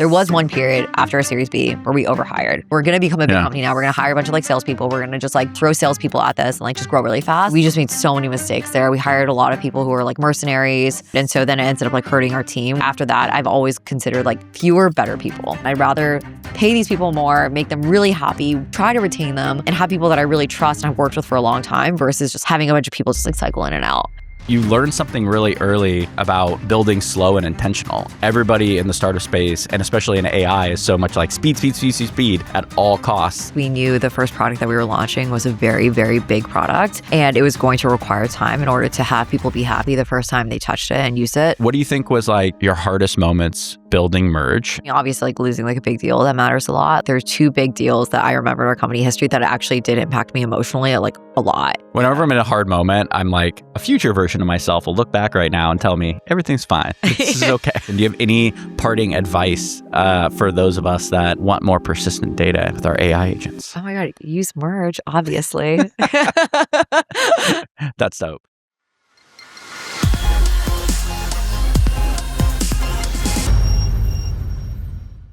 There was one period after a Series B where we overhired. We're going to become a big company now. We're going to hire a bunch of like salespeople. We're going to just like throw salespeople at this and like just grow really fast. We just made so many mistakes there. We hired a lot of people who were like mercenaries. And so then it ended up like hurting our team. After that, I've always considered like fewer, better people. I'd rather pay these people more, make them really happy, try to retain them, and have people that I really trust and I've worked with for a long time versus just having a bunch of people just like cycle in and out. You learn something really early about building slow and intentional. Everybody in the startup space, and especially in AI, is so much like speed at all costs. We knew the first product that we were launching was a very, very big product, and it was going to require time in order to have people be happy the first time they touched it and used it. What do you think was like your hardest moments building Merge? Obviously, like losing like a big deal, that matters a lot. There's two big deals that I remember in our company history that actually did impact me emotionally like a lot. Whenever I'm in a hard moment, I'm like, a future version of myself will look back right now and tell me everything's fine. This is okay. And do you have any parting advice for those of us that want more persistent data with our AI agents? Oh my God, use Merge, obviously. That's dope.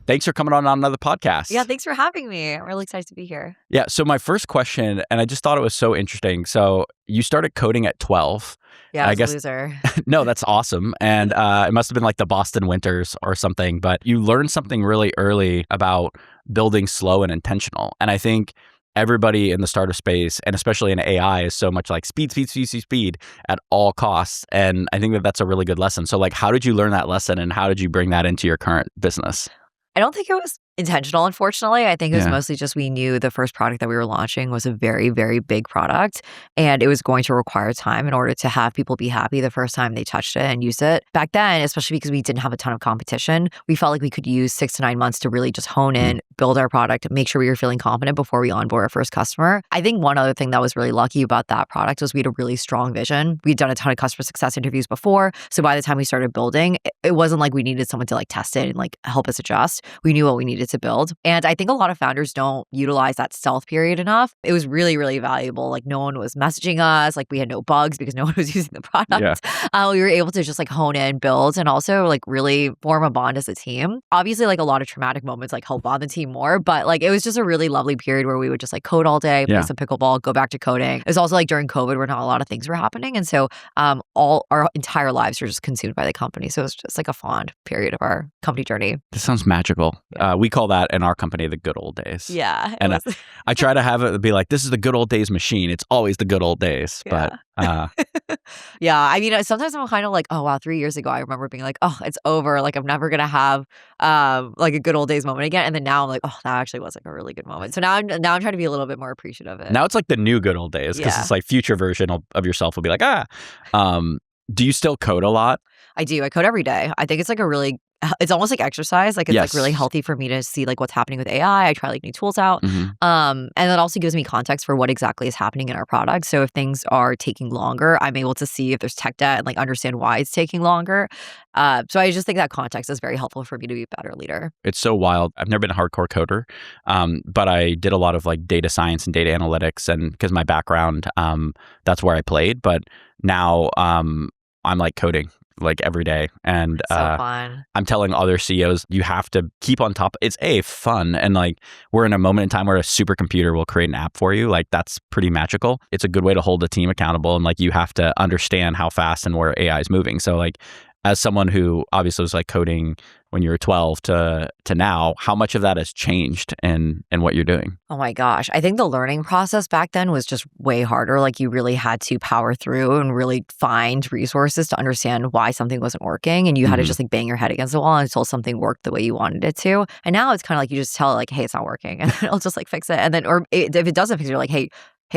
Thanks for coming on another podcast. Yeah, thanks for having me. I'm really excited to be here. Yeah, so my first question, and I just thought it was so interesting. So you started coding at 12. Yeah, I was a loser. No, that's awesome. And it must have been like the Boston Winters or something, but you learned something really early about building slow and intentional. And I think everybody in the startup space, and especially in AI, is so much like speed at all costs. And I think that that's a really good lesson. So like, how did you learn that lesson and how did you bring that into your current business? I don't think it was intentional, unfortunately. I think it was mostly just we knew the first product that we were launching was a very, very big product, and it was going to require time in order to have people be happy the first time they touched it and used it. Back then, especially because we didn't have a ton of competition, we felt like we could use 6 to 9 months to really just hone in, build our product, make sure we were feeling confident before we onboard our first customer. I think one other thing that was really lucky about that product was we had a really strong vision. We'd done a ton of customer success interviews before, so by the time we started building, it wasn't like we needed someone to like test it and like help us adjust. We knew what we needed to build. And I think a lot of founders don't utilize that stealth period enough. It was really, really valuable. Like no one was messaging us. Like we had no bugs because no one was using the product. We were able to just like hone in, build, and also like really form a bond as a team. Obviously, like a lot of traumatic moments like help bond the team more, but like it was just a really lovely period where we would just like code all day, play some pickleball, go back to coding. It was also like during COVID where not a lot of things were happening. And so all our entire lives were just consumed by the company. So it was just like a fond period of our company journey. This sounds magical. We call that in our company the good old days. Yeah. And I try to have it be like, this is the good old days machine. It's always the good old days. Yeah. But yeah. I mean, sometimes I'm kind of like, oh, wow, 3 years ago, I remember being like, oh, it's over. Like, I'm never going to have like a good old days moment again. And then now I'm like, oh, that actually was like a really good moment. So now I'm trying to be a little bit more appreciative of it. Now it's like the new good old days because it's like future version of yourself will be like, do you still code a lot? I do. I code every day. I think it's like it's almost like exercise. Like it's like really healthy for me to see like what's happening with AI. I try like new tools out. And that also gives me context for what exactly is happening in our product. So if things are taking longer, I'm able to see if there's tech debt and like understand why it's taking longer. So I just think that context is very helpful for me to be a better leader. It's so wild. I've never been a hardcore coder, but I did a lot of like data science and data analytics, and because my background, that's where I played. But now I'm like coding like every day. And so fun. I'm telling other CEOs, you have to keep on top. It's fun. And like we're in a moment in time where a supercomputer will create an app for you. Like that's pretty magical. It's a good way to hold the team accountable. And like you have to understand how fast and where AI is moving. So like as someone who obviously was like coding when you were 12 to now, how much of that has changed in what you're doing? Oh my gosh. I think the learning process back then was just way harder. Like you really had to power through and really find resources to understand why something wasn't working. And you had to just like bang your head against the wall until something worked the way you wanted it to. And now it's kind of like you just tell it like, hey, it's not working. And it'll just like fix it. And then, if it doesn't fix it, you're like, hey,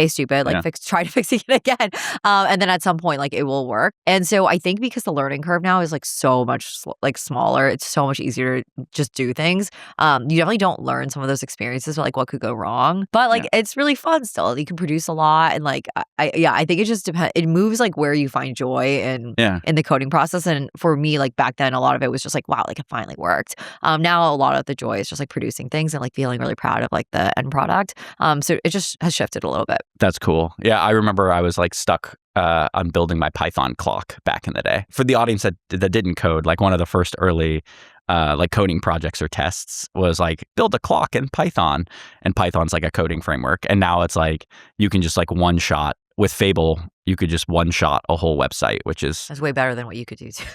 stupid, like try to fix it again. And then at some point, like it will work. And so I think because the learning curve now is like so much like smaller, it's so much easier to just do things. You definitely don't learn some of those experiences or like what could go wrong, but like it's really fun still. You can produce a lot. And like, I think it just depends. It moves like where you find joy in the coding process. And for me, like back then, a lot of it was just like, wow, like it finally worked. Now a lot of the joy is just like producing things and like feeling really proud of like the end product. So it just has shifted a little bit. That's cool. Yeah, I remember I was like stuck on building my Python clock back in the day. For the audience that didn't code, like one of the first early like coding projects or tests was like build a clock in Python, and Python's like a coding framework. And now it's like you can just like one shot with Fable. You could just one shot a whole website, which is that's way better than what you could do too.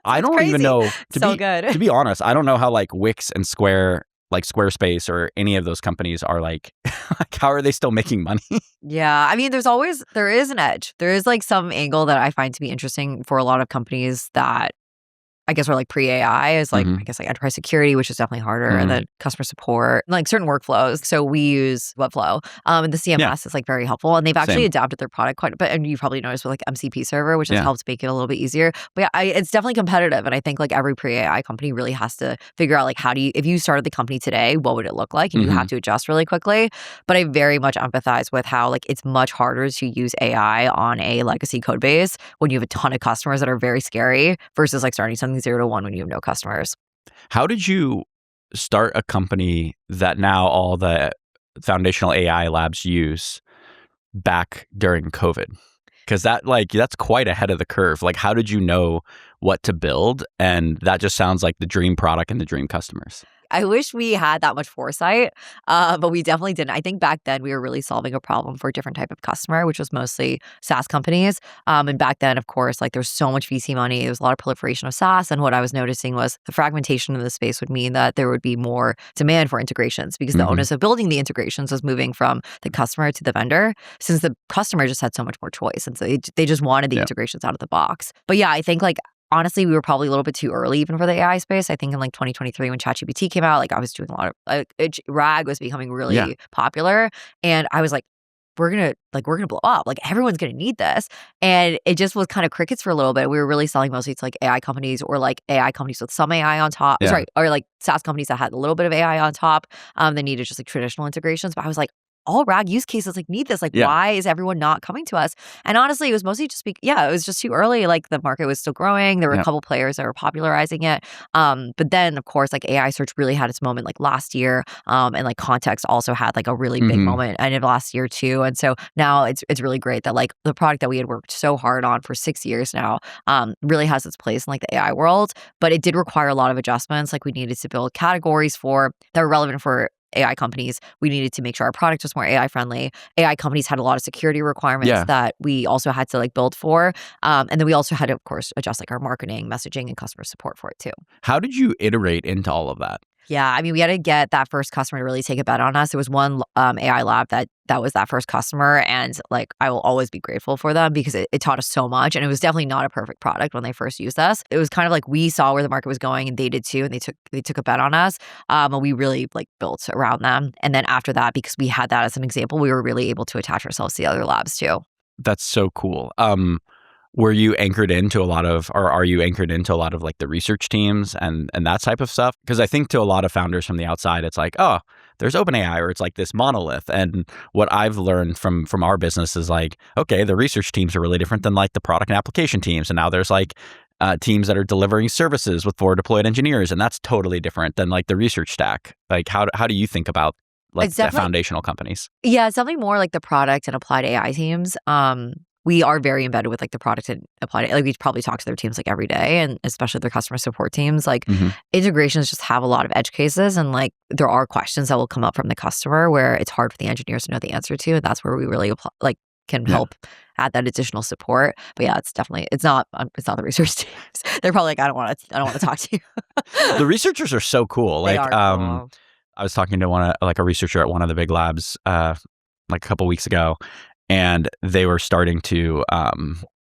I don't even know. Good. To be honest, I don't know how like Wix and Square, like Squarespace or any of those companies are like, like how are they still making money? Yeah. I mean, there is an edge. There is like some angle that I find to be interesting for a lot of companies that I guess are like pre-AI is like, I guess like enterprise security, which is definitely harder, and then customer support, like certain workflows. So we use Webflow, and the CMS is like very helpful, and they've actually adapted their product quite a bit. And you probably noticed with like MCP server, which has helped make it a little bit easier. But yeah, it's definitely competitive, and I think like every pre-AI company really has to figure out like if you started the company today, what would it look like, and you have to adjust really quickly. But I very much empathize with how like it's much harder to use AI on a legacy code base when you have a ton of customers that are very scary versus like starting something 0 to 1 when you have no customers. How did you start a company that now all the foundational AI labs use back during COVID? Because that's quite ahead of the curve. Like, how did you know what to build? And that just sounds like the dream product and the dream customers. I wish we had that much foresight, but we definitely didn't. I think back then we were really solving a problem for a different type of customer, which was mostly SaaS companies. And back then, of course, like there's so much VC money. There was a lot of proliferation of SaaS. And what I was noticing was the fragmentation of the space would mean that there would be more demand for integrations because the onus of building the integrations was moving from the customer to the vendor, since the customer just had so much more choice. And so they just wanted the integrations out of the box. But yeah, I think like honestly, we were probably a little bit too early even for the AI space. I think in like 2023 when ChatGPT came out, like I was doing a lot of RAG was becoming really popular, and I was like, we're gonna blow up. Like everyone's gonna need this, and it just was kind of crickets for a little bit. We were really selling mostly to like AI companies or like AI companies with some AI on top. Sorry, or like SaaS companies that had a little bit of AI on top. They needed just like traditional integrations, but I was like, all RAG use cases like need this. Like, why is everyone not coming to us? And honestly, it was mostly just it was just too early. Like the market was still growing. There were a couple players that were popularizing it. But then of course, like AI search really had its moment like last year. And like context also had like a really big moment end of last year too. And so now it's really great that like the product that we had worked so hard on for 6 years now really has its place in like the AI world. But it did require a lot of adjustments. Like we needed to build categories that were relevant for AI companies. We needed to make sure our product was more AI friendly. AI companies had a lot of security requirements that we also had to like build for. And then we also had to, of course, adjust like our marketing, messaging, and customer support for it too. How did you iterate into all of that? Yeah, I mean, we had to get that first customer to really take a bet on us. There was one AI lab that was that first customer, and like I will always be grateful for them because it taught us so much. And it was definitely not a perfect product when they first used us. It was kind of like we saw where the market was going, and they did too, and they took a bet on us. And we really like built around them. And then after that, because we had that as an example, we were really able to attach ourselves to the other labs too. That's so cool. Were you anchored into a lot of, or are you anchored into a lot of like the research teams and that type of stuff? Because I think to a lot of founders from the outside, it's like, oh, there's OpenAI, or it's like this monolith. And what I've learned from our business is like, okay, the research teams are really different than like the product and application teams. And now there's like teams that are delivering services with forward deployed engineers, and that's totally different than like the research stack. Like, how do you think about like the foundational companies? Yeah, it's something more like the product and applied AI teams. We are very embedded with like the product and applied. Like we probably talk to their teams like every day, and especially their customer support teams. Like integrations just have a lot of edge cases, and like there are questions that will come up from the customer where it's hard for the engineers to know the answer to, and that's where we really can help add that additional support. But yeah, it's not the research teams. They're probably like, I don't want to talk to you. The researchers are so cool. They like are cool. I was talking to a researcher at one of the big labs like a couple weeks ago. And they were starting to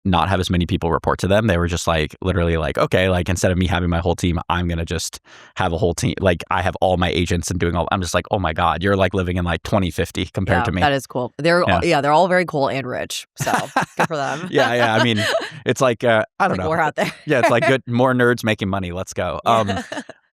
not have as many people report to them. They were just like, literally like, okay, like instead of me having my whole team, I'm going to just have a whole team. Like I have all my agents and doing I'm just like, oh my God, you're like living in like 2050 compared to me. That is cool. They're all very cool and rich. So good for them. Yeah. I mean, it's like, I don't know. We're out there. Yeah, it's like good, more nerds making money. Let's go.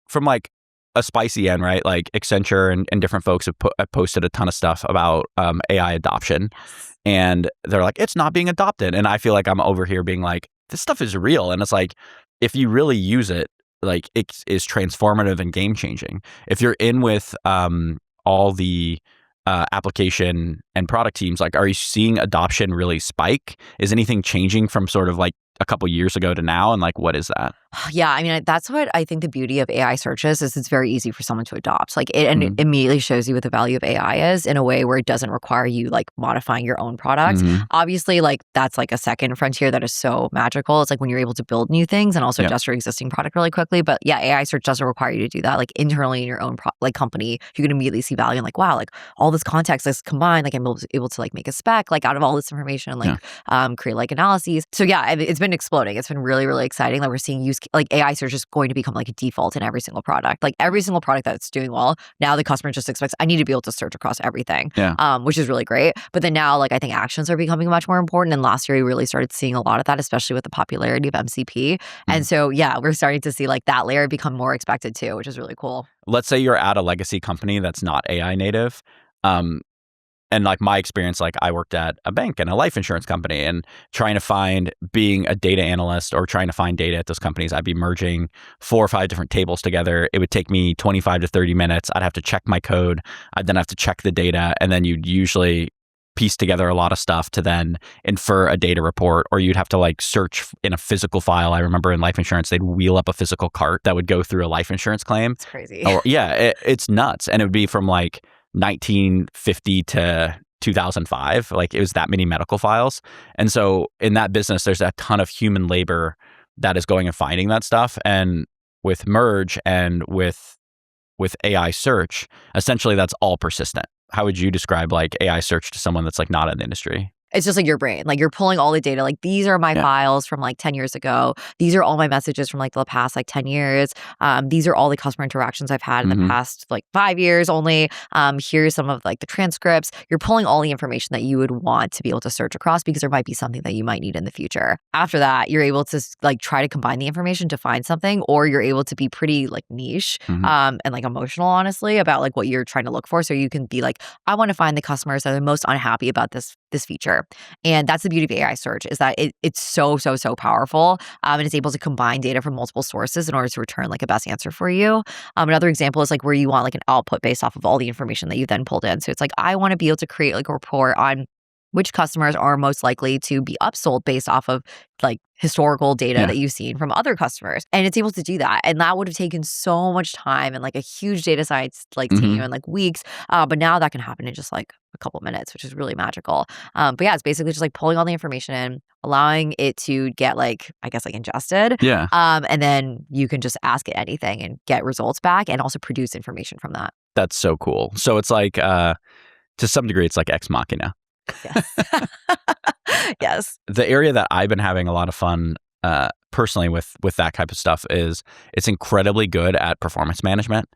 From like a spicy end, right? Like Accenture and different folks have posted a ton of stuff about AI adoption. Yes. And they're like, it's not being adopted. And I feel like I'm over here being like, this stuff is real. And it's like, if you really use it, like it is transformative and game changing. If you're in with all the application and product teams, like, are you seeing adoption really spike? Is anything changing from sort of like a couple years ago to now? And like, what is that? Yeah, I mean, that's what I think the beauty of AI searches is it's very easy for someone to adopt. Like it, and it immediately shows you what the value of AI is in a way where it doesn't require you like modifying your own product. Obviously, like that's like a second frontier that is so magical. It's like when you're able to build new things and also adjust your existing product really quickly. But yeah, AI search doesn't require you to do that. Like internally in your own like company, you can immediately see value and like, wow, like all this context is combined. Like I'm able to like make a spec like out of all this information and like create like analyses. So yeah, it's been exploding. It's been really, really exciting. Like we're seeing like AI search is going to become like a default in every single product. Like every single product that's doing well, now the customer just expects, I need to be able to search across everything, which is really great. But then now, like I think actions are becoming much more important. And last year we really started seeing a lot of that, especially with the popularity of MCP. And so yeah, we're starting to see like that layer become more expected too, which is really cool. Let's say you're at a legacy company that's not AI native. And like my experience, like I worked at a bank and a life insurance company, and trying to find, being a data analyst or trying to find data at those companies, I'd be merging 4 or 5 different tables together. It would take me 25 to 30 minutes. I'd have to check my code. I'd then have to check the data. And then you'd usually piece together a lot of stuff to then infer a data report, or you'd have to like search in a physical file. I remember in life insurance, they'd wheel up a physical cart that would go through a life insurance claim. It's crazy. It's nuts. And it would be from like 1950 to 2005. Like it was that many medical files. And so in that business, there's a ton of human labor that is going and finding that stuff. And with Merge and with AI search, essentially that's all persistent. How would you describe like AI search to someone that's like not in the industry? It's just like your brain. Like you're pulling all the data. Like these are my files from like 10 years ago. These are all my messages from like the past like 10 years. These are all the customer interactions I've had in the past like 5 years only. Here's some of like the transcripts. You're pulling all the information that you would want to be able to search across because there might be something that you might need in the future. After that, you're able to like try to combine the information to find something, or you're able to be pretty like niche and like emotional, honestly, about like what you're trying to look for. So you can be like, I want to find the customers that are most unhappy about this feature. And that's the beauty of AI search, is that it's so powerful, and it's able to combine data from multiple sources in order to return like a best answer for you. Another example is like where you want like an output based off of all the information that you then pulled in. So it's like, I want to be able to create like a report on which customers are most likely to be upsold based off of like historical data that you've seen from other customers. And it's able to do that. And that would have taken so much time and like a huge data science like team and like weeks. But now that can happen in just like a couple minutes, which is really magical. But yeah, it's basically just like pulling all the information in, allowing it to get like, I guess, like ingested. And then you can just ask it anything and get results back and also produce information from that. That's so cool. So it's like, to some degree, it's like Ex Machina. Yes. Yes. The area that I've been having a lot of fun personally with that type of stuff is it's incredibly good at performance management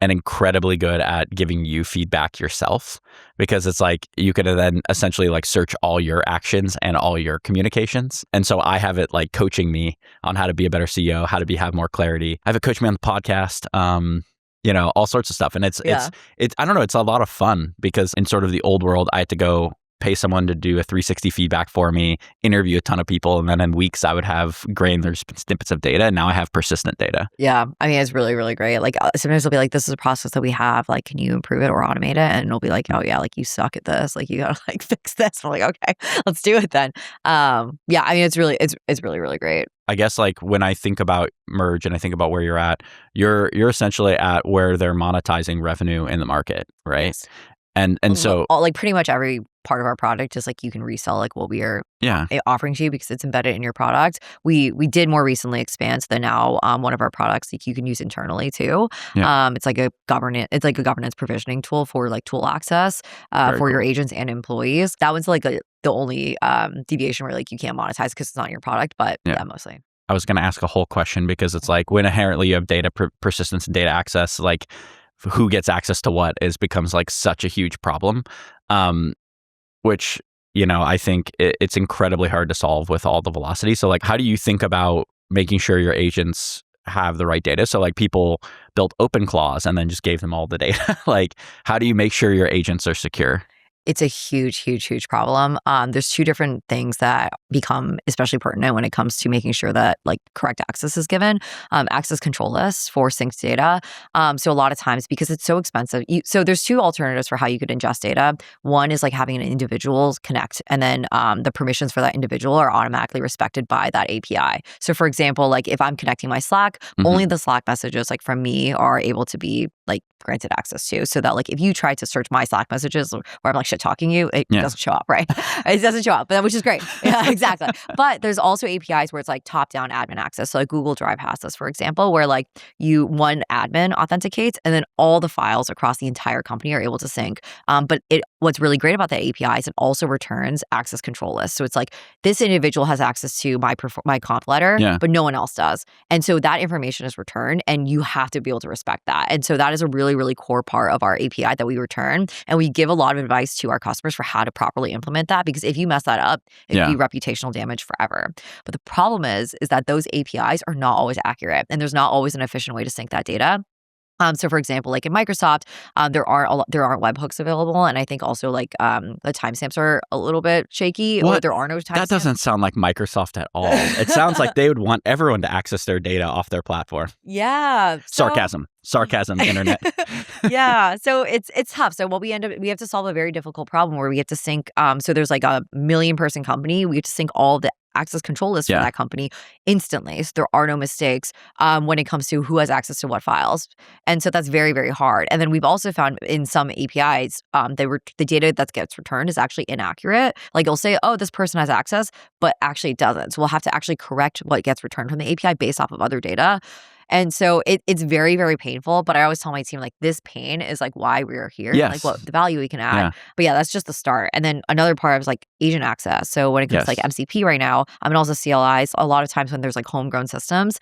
and incredibly good at giving you feedback yourself, because it's like you could then essentially like search all your actions and all your communications. And so I have it like coaching me on how to be a better CEO, how to have more clarity. I have it coach me on the podcast. All sorts of stuff. And it's I don't know, it's a lot of fun, because in sort of the old world, I had to go pay someone to do a 360 feedback for me, interview a ton of people, and then in weeks I would have granular snippets of data. And now I have persistent data. Yeah. I mean, it's really, really great. Like sometimes it'll be like, this is a process that we have. Like, can you improve it or automate it? And it'll be like, oh yeah, like you suck at this. Like you gotta like fix this. I'm like, okay, let's do it then. I mean, it's really, really great. I guess like when I think about Merge and I think about where you're at, you're essentially at where they're monetizing revenue in the market, right? Yes. And so like pretty much every part of our product is like you can resell like what we are offering to you because it's embedded in your product. We did more recently expand, so that now one of our products like you can use internally too. It's like a governance provisioning tool for like tool access for your agents and employees. That one's like the only deviation where like you can't monetize because it's not your product, but yeah, mostly. I was going to ask a whole question, because it's like when inherently you have data persistence and data access, like who gets access to what becomes like such a huge problem, which, I think it's incredibly hard to solve with all the velocity. So like, how do you think about making sure your agents have the right data? So like people built open clause and then just gave them all the data. Like, how do you make sure your agents are secure? It's a huge, huge, huge problem. There's two different things that become especially pertinent when it comes to making sure that like correct access is given. Access control lists for synced data. So a lot of times, because it's so expensive, so there's two alternatives for how you could ingest data. One is like having an individual connect, and then the permissions for that individual are automatically respected by that API. So for example, like if I'm connecting my Slack, only the Slack messages like from me are able to be like granted access to, so that like if you try to search my Slack messages where I'm like shit talking you, it doesn't show up, right? It doesn't show up, which is great. Yeah, exactly. But there's also APIs where it's like top-down admin access. So like Google Drive has this, for example, where like one admin authenticates and then all the files across the entire company are able to sync. But what's really great about that API is it also returns access control lists. So it's like this individual has access to my comp letter, but no one else does. And so that information is returned and you have to be able to respect that. And so that is a really, really core part of our API that we return. And we give a lot of advice to our customers for how to properly implement that, because if you mess that up, it could be reputational damage forever. But the problem is that those APIs are not always accurate and there's not always an efficient way to sync that data. So for example, like in Microsoft, there aren't webhooks available, and I think also like the timestamps are a little bit shaky, or there are no timestamps. That doesn't sound like Microsoft at all. It sounds like they would want everyone to access their data off their platform. Yeah. Sarcasm, internet. Yeah. So it's tough. So what we have to solve a very difficult problem where we have to sync. So there's like a 1 million person company. We have to sync all the access control lists for that company instantly. So there are no mistakes when it comes to who has access to what files. And so that's very, very hard. And then we've also found in some APIs, the data that gets returned is actually inaccurate. Like it'll say, oh, this person has access, but actually it doesn't. So we'll have to actually correct what gets returned from the API based off of other data. And so it's very, very painful. But I always tell my team, like, this pain is like why we're here, like what the value we can add. Yeah. But yeah, that's just the start. And then another part is like agent access. So when it comes to like MCP right now, and also CLIs, a lot of times when there's like homegrown systems,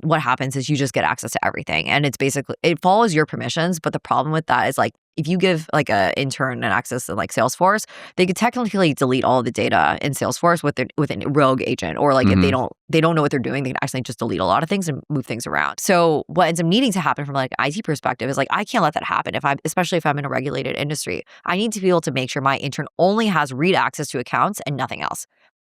what happens is you just get access to everything. And it's basically, it follows your permissions. But the problem with that is like, if you give like an intern an access to like Salesforce, they could technically delete all of the data in Salesforce with a rogue agent, or like if they don't know what they're doing, they can actually just delete a lot of things and move things around. So what ends up needing to happen from like an IT perspective is like I can't let that happen especially if I'm in a regulated industry. I need to be able to make sure my intern only has read access to accounts and nothing else.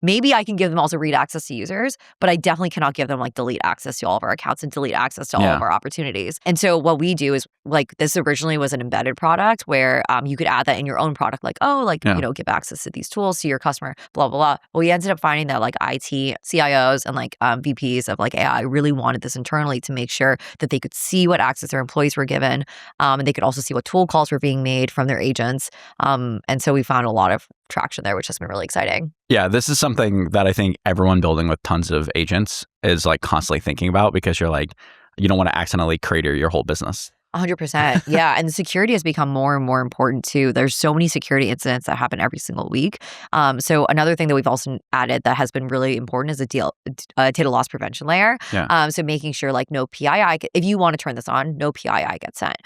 Maybe I can give them also read access to users, but I definitely cannot give them like delete access to all of our accounts and delete access to all of our opportunities. And so what we do is like this originally was an embedded product where you could add that in your own product, like, give access to these tools to your customer, blah, blah, blah. Well, we ended up finding that like IT, CIOs and like VPs of like AI really wanted this internally to make sure that they could see what access their employees were given. And they could also see what tool calls were being made from their agents. And so we found a lot of traction there, which has been really exciting. Yeah, this is something that I think everyone building with tons of agents is like constantly thinking about, because you're like, you don't want to accidentally crater your whole business. 100%. Yeah. And the security has become more and more important too. There's so many security incidents that happen every single week. So another thing that we've also added that has been really important is a data loss prevention layer. Yeah. So making sure like no PII, if you want to turn this on, no PII gets sent.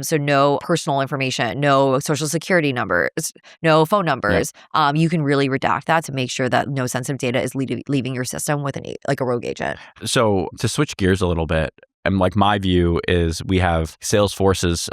So no personal information, no social security numbers, no phone numbers. Yeah. You can really redact that to make sure that no sensitive data is leaving your system with a rogue agent. So to switch gears a little bit, and like my view is we have Salesforce's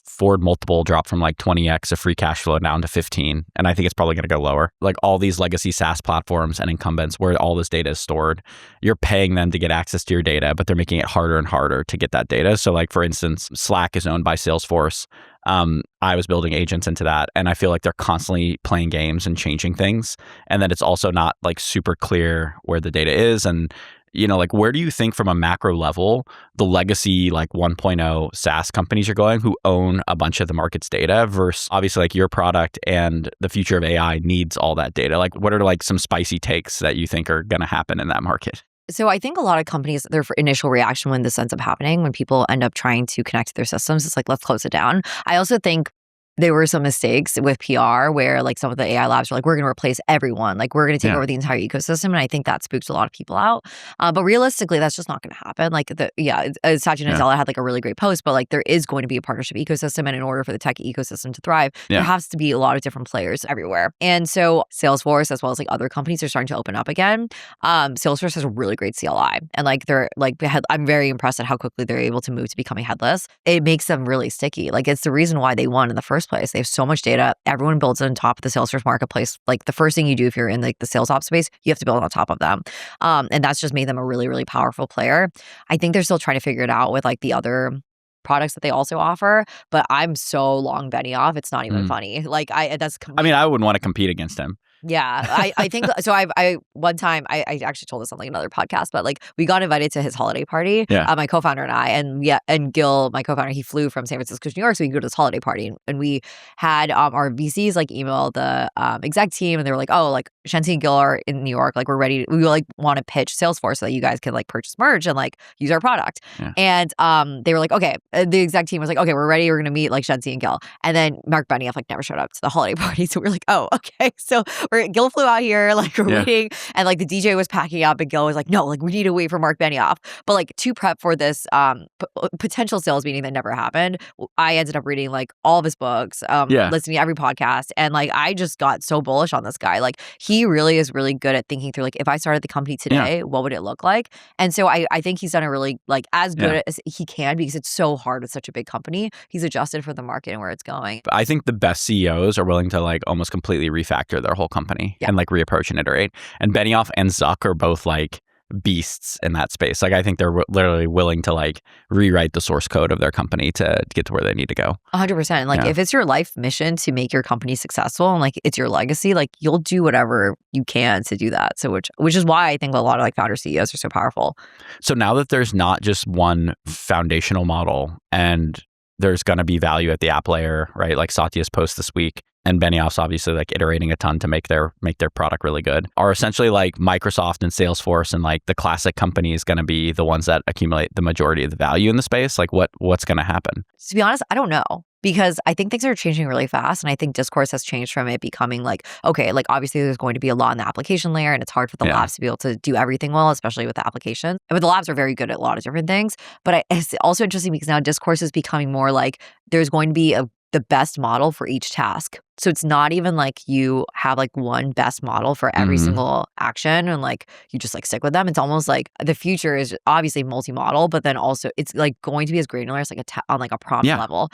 forward multiple drop from like 20x of free cash flow down to 15. And I think it's probably going to go lower. Like all these legacy SaaS platforms and incumbents where all this data is stored, you're paying them to get access to your data, but they're making it harder and harder to get that data. So like, for instance, Slack is owned by Salesforce. I was building agents into that, and I feel like they're constantly playing games and changing things. And then it's also not like super clear where the data is. And like where do you think from a macro level, the legacy like 1.0 SaaS companies are going who own a bunch of the market's data versus obviously like your product and the future of AI needs all that data? Like what are like some spicy takes that you think are going to happen in that market? So I think a lot of companies, their initial reaction when this ends up happening, when people end up trying to connect to their systems, it's like, let's close it down. I also think there were some mistakes with PR where like some of the AI labs were like, we're going to replace everyone. Like we're going to take over the entire ecosystem. And I think that spooked a lot of people out. But realistically, that's just not going to happen. Like Satya Nadella had like a really great post, but like there is going to be a partnership ecosystem. And in order for the tech ecosystem to thrive, there has to be a lot of different players everywhere. And so Salesforce, as well as like other companies, are starting to open up again. Salesforce has a really great CLI. And like I'm very impressed at how quickly they're able to move to becoming headless. It makes them really sticky. Like it's the reason why they won in the first first place. They have so much data. Everyone builds it on top of the Salesforce marketplace. Like the first thing you do if you're in like the sales ops space, you have to build it on top of them. And that's just made them a really, really powerful player. I think they're still trying to figure it out with like the other products that they also offer, but I'm so long Benioff, it's not even funny. Like I wouldn't want to compete against him. Yeah, I think so. I one time I actually told this on like another podcast, but like we got invited to his holiday party. Yeah. My co-founder and I, and Gil, my co-founder, he flew from San Francisco to New York so we could go to this holiday party. And we had our VCs like email the exec team, and they were like, "Oh, like Shensi and Gil are in New York. Like we're ready. We like want to pitch Salesforce so that you guys can like purchase merch and like use our product." Yeah. And they were like, "Okay." The exec team was like, "Okay, we're ready. We're gonna meet like Shensi and Gil." And then Mark Benioff like never showed up to the holiday party, so we were like, "Oh, okay." So Gil flew out here, like we're waiting, and like the DJ was packing up, and Gil was like, "No, like we need to wait for Mark Benioff." But like to prep for this potential sales meeting that never happened, I ended up reading like all of his books, listening to every podcast, and like I just got so bullish on this guy. Like he really is really good at thinking through like if I started the company today, what would it look like? And so I think he's done a really like as good as he can because it's so hard with such a big company. He's adjusted for the market and where it's going. I think the best CEOs are willing to like almost completely refactor their whole company. And like reapproach and iterate. And Benioff and Zuck are both like beasts in that space. Like I think they're literally willing to like rewrite the source code of their company to get to where they need to go. 100%. Like if it's your life mission to make your company successful and like it's your legacy, like you'll do whatever you can to do that. So which is why I think a lot of like founder CEOs are so powerful. So now that there's not just one foundational model and there's going to be value at the app layer, right? Like Satya's post this week. And Benioff's obviously like iterating a ton to make their product really good. Are essentially like Microsoft and Salesforce and like the classic companies going to be the ones that accumulate the majority of the value in the space? Like what's going to happen? To be honest, I don't know. Because I think things are changing really fast. And I think discourse has changed from it becoming like, okay, like obviously there's going to be a lot in the application layer and it's hard for the labs to be able to do everything well, especially with the application. But the labs are very good at a lot of different things. But it's also interesting because now discourse is becoming more like there's going to be the best model for each task. So it's not even like you have like one best model for every single action and like you just like stick with them. It's almost like the future is obviously multi-model, but then also it's like going to be as granular as like on like a prompt level,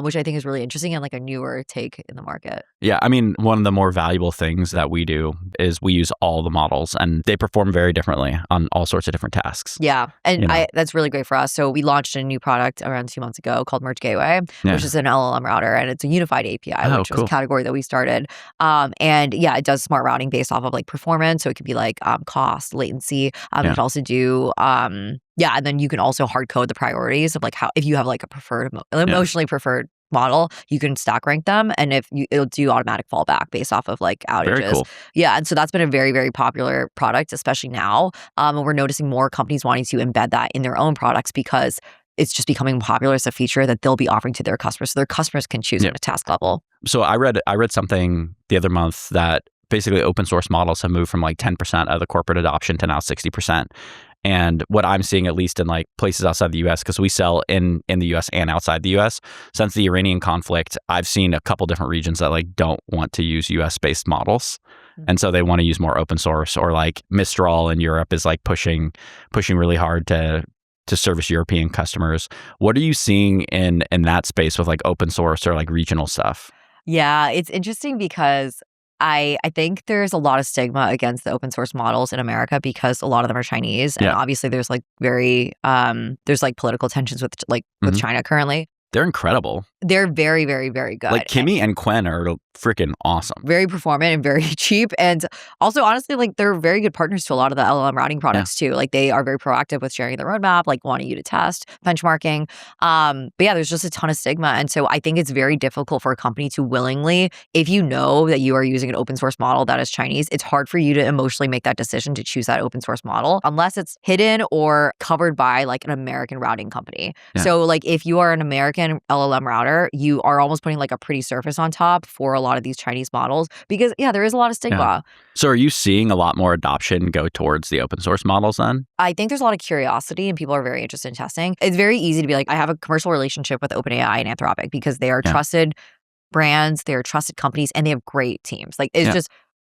which I think is really interesting and like a newer take in the market. Yeah, I mean, one of the more valuable things that we do is we use all the models and they perform very differently on all sorts of different tasks. Yeah, and that's really great for us. So we launched a new product around 2 months ago called Merge Gateway, which is an LLM router and it's a unified API, which was a category that we started. And it does smart routing based off of like performance. So it could be like cost, latency. It can also do, and then you can also hard code the priorities of like how, if you have like a preferred, emotionally preferred model, you can stack rank them. And it'll do automatic fallback based off of like outages. Very cool. Yeah. And so that's been a very, very popular product, especially now. And we're noticing more companies wanting to embed that in their own products because it's just becoming popular as a feature that they'll be offering to their customers. So their customers can choose at a task level. So I read something the other month that basically open source models have moved from like 10% of the corporate adoption to now 60%. And what I'm seeing, at least in like places outside the US, because we sell in the US and outside the US, since the Iranian conflict, I've seen a couple different regions that like don't want to use US based models. And so they want to use more open source, or like Mistral in Europe is like pushing really hard to service European customers. What are you seeing in that space with like open source or like regional stuff? Yeah, it's interesting because I think there's a lot of stigma against the open source models in America because a lot of them are Chinese. And obviously there's like there's like political tensions with China currently. They're incredible. They're very, very, very good. Like Kimmy and Quen are freaking awesome. Very performant and very cheap. And also, honestly, like they're very good partners to a lot of the LLM routing products too. Like they are very proactive with sharing the roadmap, like wanting you to test, benchmarking. But yeah, there's just a ton of stigma. And so I think it's very difficult for a company to willingly, if you know that you are using an open source model that is Chinese, it's hard for you to emotionally make that decision to choose that open source model unless it's hidden or covered by like an American routing company. Yeah. So like if you are an American LLM router, you are almost putting like a pretty surface on top for a lot of these Chinese models because there is a lot of stigma. Yeah. So are you seeing a lot more adoption go towards the open source models then? I think there's a lot of curiosity and people are very interested in testing. It's very easy to be like, I have a commercial relationship with OpenAI and Anthropic because they are trusted brands, they are trusted companies, and they have great teams. Like it's just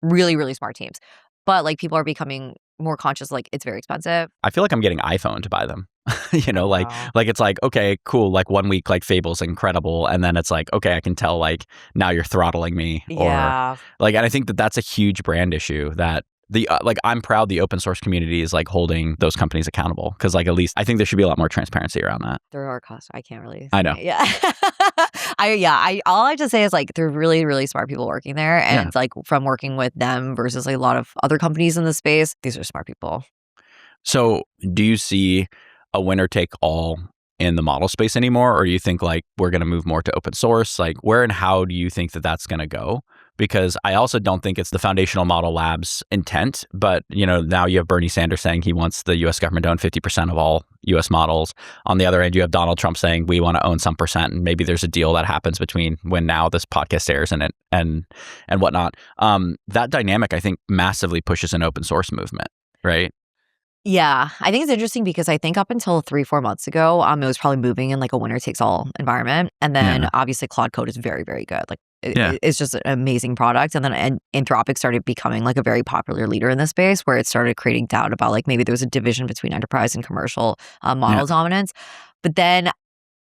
really, really smart teams. But like people are becoming more conscious, like it's very expensive. I feel like I'm getting iPhoned by them. Wow. Like it's like, okay, cool. Like 1 week, like Fable's incredible. And then it's like, okay, I can tell like now you're throttling me or Yeah. like, and I think that that's a huge brand issue that like I'm proud the open source community is like holding those companies accountable because like at least I think there should be a lot more transparency around that. There are costs. I can't really I know. say. Yeah. All I just say is like they're really, really smart people working there. Yeah. And like from working with them versus like a lot of other companies in the space, these are smart people. So do you see a winner take all in the model space anymore? Or do you think like we're going to move more to open source? Like where and how do you think that that's going to go? Because I also don't think it's the foundational model lab's intent, but now you have Bernie Sanders saying he wants the US government to own 50% of all US models. On the other end, you have Donald Trump saying we want to own some percent, and maybe there's a deal that happens between when now this podcast airs and whatnot. That dynamic, I think, massively pushes an open source movement, right? Yeah, I think it's interesting because I think up until 3-4 months ago, it was probably moving in like a winner takes all environment, and then obviously Claude Code is very, very good. Like it's just an amazing product, and then Anthropic started becoming like a very popular leader in this space, where it started creating doubt about like maybe there was a division between enterprise and commercial model dominance. But then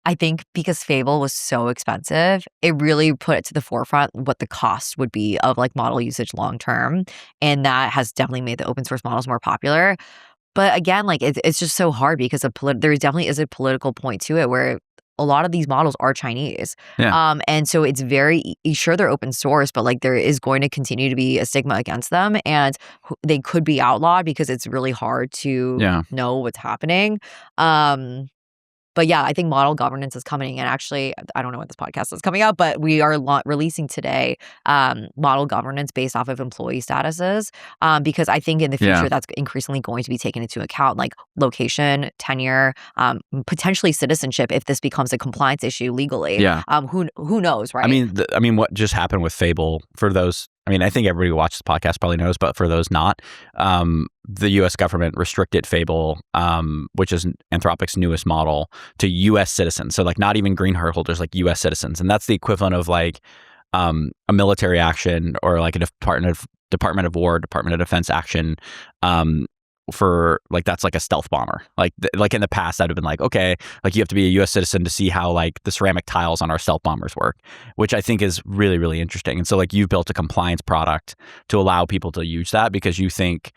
I think because Fable was so expensive, it really put it to the forefront what the cost would be of like model usage long term, and that has definitely made the open source models more popular. But again, like it's just so hard because there definitely is a political point to it where a lot of these models are Chinese. And so it's sure they're open source, but like there is going to continue to be a stigma against them, and they could be outlawed because it's really hard to know what's happening. But yeah, I think model governance is coming. And actually, I don't know when this podcast is coming out, but we are releasing today model governance based off of employee statuses. Because I think in the future, that's increasingly going to be taken into account, like location, tenure, potentially citizenship if this becomes a compliance issue legally. Who knows, right? I mean, what just happened with Fable for those? I mean, I think everybody who watches the podcast probably knows, but for those not, the U.S. government restricted Fable, which is Anthropic's newest model, to U.S. citizens. So like not even green card holders, like U.S. citizens. And that's the equivalent of like a military action or like a Department of War, Department of Defense action for like that's like a stealth bomber. Like in the past, I'd have been like, okay, like you have to be a U.S. citizen to see how like the ceramic tiles on our stealth bombers work, which I think is really, really interesting. And so like you've built a compliance product to allow people to use that because you think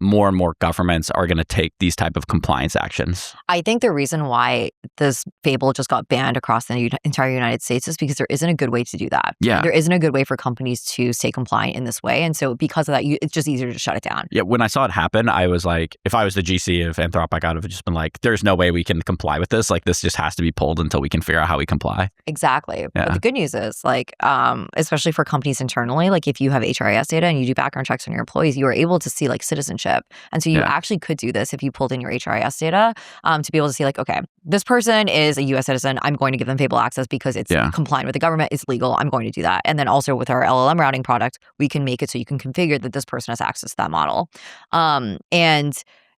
more and more governments are going to take these type of compliance actions. I think the reason why this Fable just got banned across the entire United States is because there isn't a good way to do that. There isn't a good way for companies to stay compliant in this way. And so because of that, it's just easier to shut it down. Yeah, when I saw it happen, I was like, if I was the GC of Anthropic, I'd have just been like, there's no way we can comply with this. Like this just has to be pulled until we can figure out how we comply. Exactly. But the good news is like, especially for companies internally, like if you have HRIS data and you do background checks on your employees, you are able to see like citizenship. And so you actually could do this if you pulled in your HRIS data to be able to see like, okay, this person is a U.S. citizen. I'm going to give them Fable access because it's compliant with the government. It's legal. I'm going to do that. And then also with our LLM routing product, we can make it so you can configure that this person has access to that model. And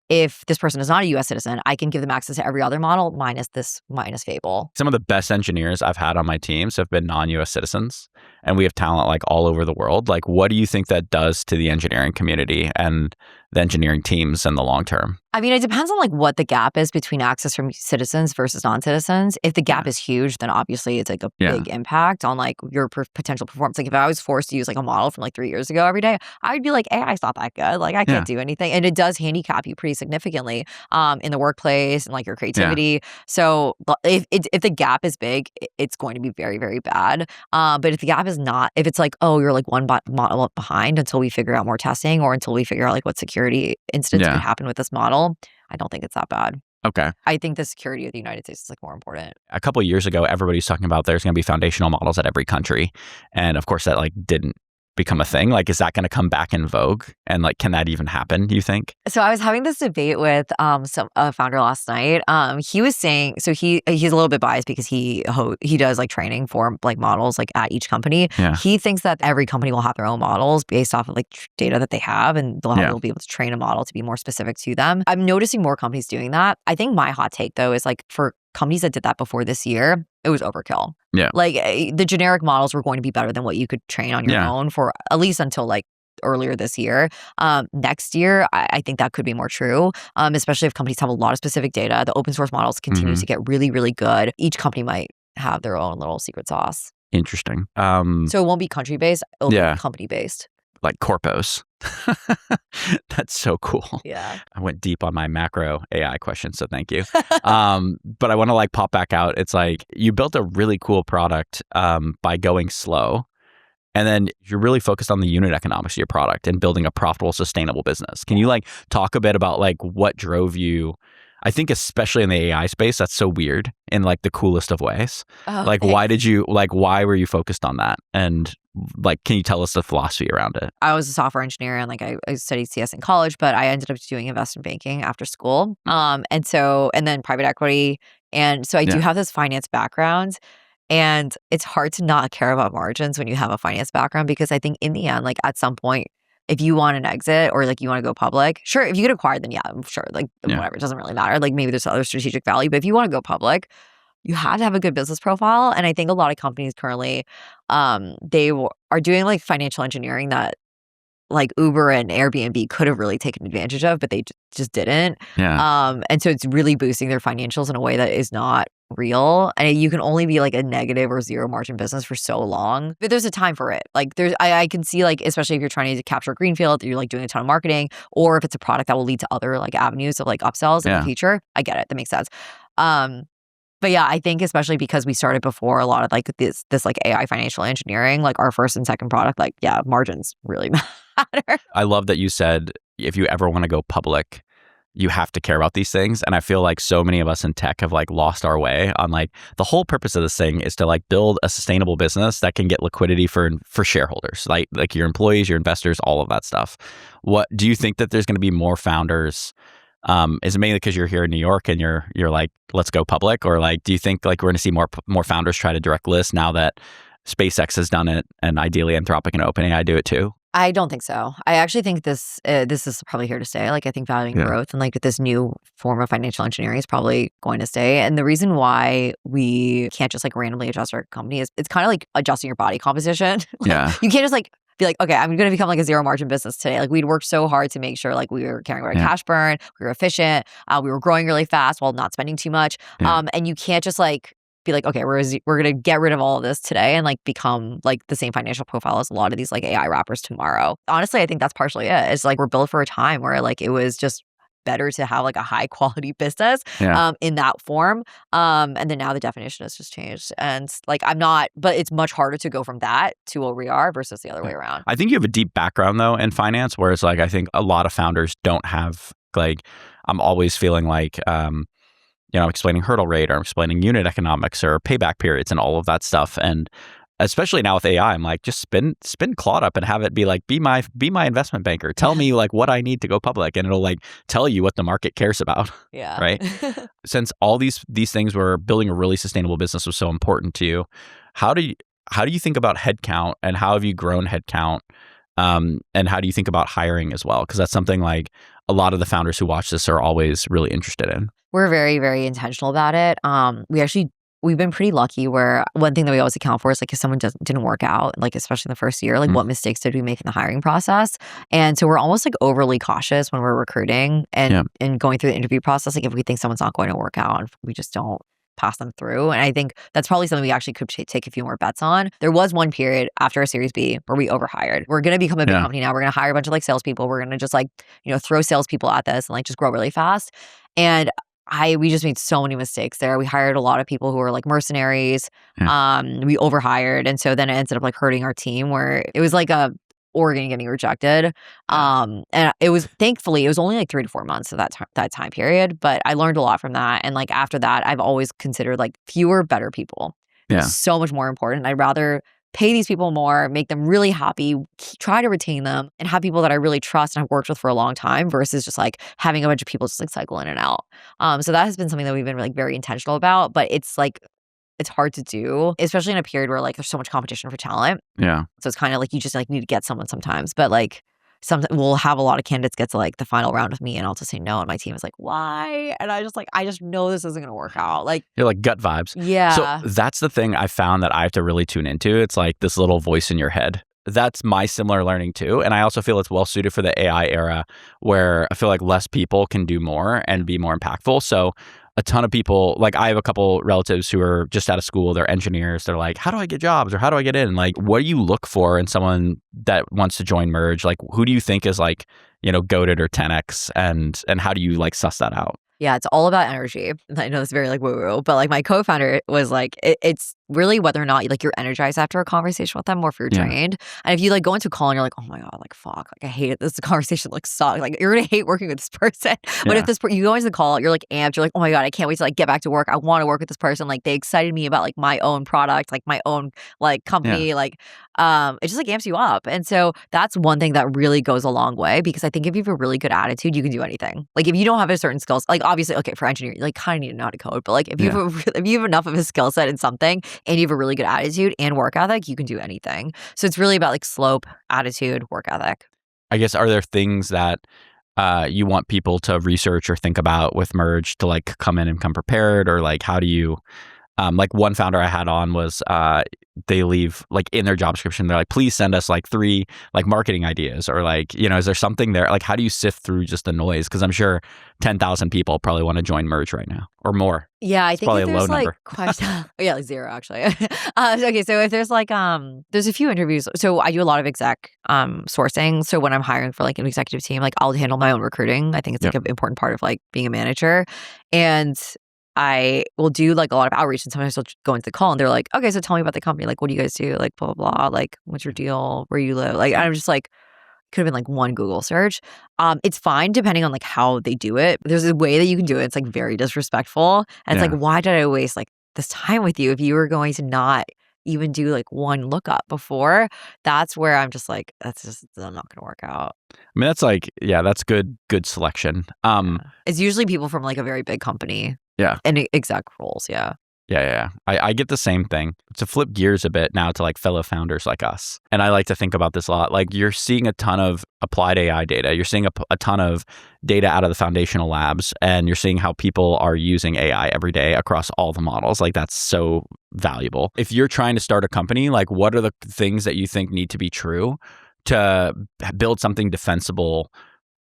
if this person is not a U.S. citizen, I can give them access to every other model minus Fable. Some of the best engineers I've had on my teams have been non-U.S. citizens, and we have talent like all over the world. Like, what do you think that does to the engineering community and the engineering teams in the long term? I mean, it depends on like what the gap is between access from citizens versus non-citizens. If the gap is huge, then obviously it's like a big impact on like your potential performance. Like if I was forced to use like a model from like 3 years ago every day, I'd be like, AI's not that good. Like I can't do anything. And it does handicap you pretty significantly in the workplace and like your creativity. So if the gap is big, it's going to be very, very bad. But if the gap is not, if it's like, oh, you're like one model behind until we figure out more testing or until we figure out like what security instance could happen with this model, I don't think it's that bad. Okay. I think the security of the United States is like more important. A couple of years ago, everybody's talking about there's going to be foundational models at every country. And of course, that like didn't become a thing. Like, is that going to come back in vogue? And like, can that even happen, do you think? So I was having this debate with a founder last night. He was saying, so he's a little bit biased because he does like training for like models like at each company. He thinks that every company will have their own models based off of like data that they have, and they'll be able to train a model to be more specific to them. I'm noticing more companies doing that. I think my hot take though is like for companies that did that before this year, it was overkill. Like the generic models were going to be better than what you could train on your own for at least until like earlier this year. Next year, I think that could be more true, especially if companies have a lot of specific data. The open source models continue to get really, really good. Each company might have their own little secret sauce. Interesting. So it won't be country-based, it'll be company-based. Like corpos. That's so cool. Yeah. I went deep on my macro AI question, so thank you. But I want to like pop back out. It's like you built a really cool product by going slow. And then you're really focused on the unit economics of your product and building a profitable, sustainable business. Can you like talk a bit about like what drove you? I think especially in the AI space, that's so weird in like the coolest of ways. Like why were you focused on that? And like, can you tell us the philosophy around it? I was a software engineer and like I studied CS in college, but I ended up doing investment banking after school. And then private equity. And so I do have this finance background. And it's hard to not care about margins when you have a finance background, because I think in the end, like at some point, if you want an exit or like you want to go public, sure, if you get acquired, then I'm sure, like whatever, it doesn't really matter. Like maybe there's other strategic value, but if you want to go public, you have to have a good business profile. And I think a lot of companies currently, they are doing like financial engineering that like Uber and Airbnb could have really taken advantage of, but they just didn't. And so it's really boosting their financials in a way that is not real. And you can only be like a negative or zero margin business for so long. But there's a time for it. Like I can see like, especially if you're trying to capture greenfield, you're like doing a ton of marketing, or if it's a product that will lead to other like avenues of like upsells in the future. I get it. That makes sense. But yeah, I think especially because we started before a lot of like this like AI financial engineering, like our first and second product, like margins really matter. I love that you said if you ever want to go public, you have to care about these things. And I feel like so many of us in tech have like lost our way on like the whole purpose of this thing is to like build a sustainable business that can get liquidity for shareholders, like your employees, your investors, all of that stuff. What do you think that there's going to be more founders? Is it mainly because you're here in New York and you're like, let's go public? Or like, do you think like we're going to see more founders try to direct list now that SpaceX has done it and ideally Anthropic and OpenAI do it too? I don't think so. I actually think this is probably here to stay. Like I think valuing growth and like this new form of financial engineering is probably going to stay. And the reason why we can't just like randomly adjust our company is it's kind of like adjusting your body composition. You can't just like be like, okay, I'm going to become like a zero margin business today. Like we'd worked so hard to make sure like we were carrying our cash burn, we were efficient, we were growing really fast while not spending too much. And you can't just like be like, okay, we're going to get rid of all of this today and like become like the same financial profile as a lot of these like AI wrappers tomorrow. Honestly, I think that's partially it. It's like we're built for a time where like it was just better to have like a high quality business in that form. And then now the definition has just changed. And like but it's much harder to go from that to what we are versus the other way around. I think you have a deep background though in finance, whereas like I think a lot of founders don't have like, I'm always feeling like, I'm explaining hurdle rate or I'm explaining unit economics or payback periods and all of that stuff. And especially now with AI, I'm like, just spin Claude up and have it be like, be my investment banker. Tell me like what I need to go public, and it'll like tell you what the market cares about. Yeah. Right. Since all these things were building a really sustainable business was so important to you, how do you think about headcount and how have you grown headcount? And how do you think about hiring as well? Because that's something like a lot of the founders who watch this are always really interested in. We're very, very intentional about it. We've been pretty lucky where one thing that we always account for is like if someone didn't work out, like especially in the first year, like what mistakes did we make in the hiring process? And so we're almost like overly cautious when we're recruiting and going through the interview process. Like if we think someone's not going to work out, we just don't pass them through. And I think that's probably something we actually could take a few more bets on. There was one period after a Series B where we overhired. We're going to become a big company now. We're going to hire a bunch of like salespeople. We're going to just like, throw salespeople at this and like just grow really fast. And we just made so many mistakes there. We hired a lot of people who were like mercenaries. We overhired. And so then it ended up like hurting our team where it was like a Oregon getting rejected. And thankfully, it was only like 3 to 4 months of that time period. But I learned a lot from that. And like after that, I've always considered like fewer, better people. It's so much more important. I'd rather pay these people more, make them really happy, try to retain them, and have people that I really trust and I've worked with for a long time versus just like having a bunch of people just like cycle in and out. So that has been something that we've been like very intentional about, but it's like, it's hard to do, especially in a period where like there's so much competition for talent. Yeah. So it's kind of like you just like need to get someone sometimes, but like sometimes we'll have a lot of candidates get to like the final round with me and I'll just say no. And my team is like, why? And I just know this isn't going to work out. Like, you're like gut vibes. Yeah. So that's the thing I found that I have to really tune into. It's like this little voice in your head that's my similar learning too. And I also feel it's well suited for the AI era where I feel like less people can do more and be more impactful. So a ton of people, like I have a couple relatives who are just out of school, they're engineers. They're like, how do I get jobs or how do I get in? Like, what do you look for in someone that wants to join Merge? Like, who do you think is like, goated or 10x and how do you like suss that out? Yeah, it's all about energy. I know it's very like woo-woo, but like my co-founder was like, it's really whether or not like you're energized after a conversation with them or if you're drained. And if you like go into a call and you're like, oh my God, like fuck, like I hate it. This conversation like sucks. Like you're gonna hate working with this person. But if you go into the call, you're like amped. You're like, oh my God, I can't wait to like get back to work. I want to work with this person. Like they excited me about like my own product, like my own like company. Like it just like amps you up. And so that's one thing that really goes a long way because I think if you have a really good attitude, you can do anything. Like if you don't have a certain skills, like obviously, okay, for engineering, you like kind of need to know how to code, but like if you have enough of a skill set in something and you have a really good attitude and work ethic, you can do anything. So it's really about like slope, attitude, work ethic. I guess, are there things that you want people to research or think about with Merge to like come in and come prepared, or like how do you like one founder I had on was they leave like in their job description, they're like, please send us like 3 like marketing ideas, or like, is there something there? Like, how do you sift through just the noise? Because I'm sure 10,000 people probably want to join Merge right now or more. Yeah, I think probably if a there's low like number. questions, like 0 actually. Okay, so if there's like there's a few interviews. So I do a lot of exec sourcing. So when I'm hiring for like an executive team, like I'll handle my own recruiting. I think it's like an important part of like being a manager, and I will do like a lot of outreach, and sometimes I'll go into the call and they're like, okay, so tell me about the company. Like, what do you guys do? Like, blah, blah, blah. Like, what's your deal? Where you live? Like, I'm just like, could have been like one Google search. It's fine depending on like how they do it. There's a way that you can do it. It's like very disrespectful. And it's like, why did I waste like this time with you if you were going to not even do like one lookup before? That's where I'm just like, that's just not going to work out. I mean, that's like, that's good selection. It's usually people from like a very big company. Yeah. And exec roles, Yeah. I get the same thing. To flip gears a bit now to like fellow founders like us. And I like to think about this a lot. Like you're seeing a ton of applied AI data. You're seeing a ton of data out of the foundational labs, and you're seeing how people are using AI every day across all the models. Like that's so valuable. If you're trying to start a company, like what are the things that you think need to be true to build something defensible?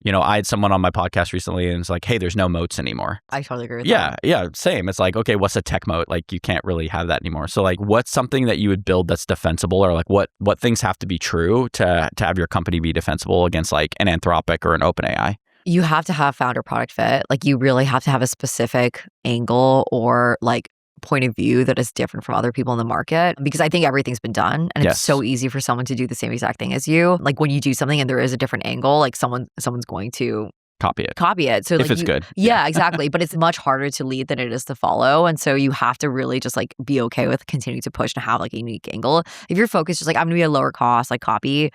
I had someone on my podcast recently and it's like, hey, there's no moats anymore. I totally agree with that. Yeah, same. It's like, okay, what's a tech moat? Like you can't really have that anymore. So like what's something that you would build that's defensible, or like what things have to be true to have your company be defensible against like an Anthropic or an OpenAI? You have to have founder product fit. Like you really have to have a specific angle or like point of view that is different from other people in the market, because I think everything's been done and it's so easy for someone to do the same exact thing as you. Like when you do something and there is a different angle, like someone's going to copy it. So if like it's good. Yeah, exactly. But it's much harder to lead than it is to follow. And so you have to really just like be okay with continuing to push and have like a unique angle. If you're focused just like I'm gonna be a lower cost, like copy,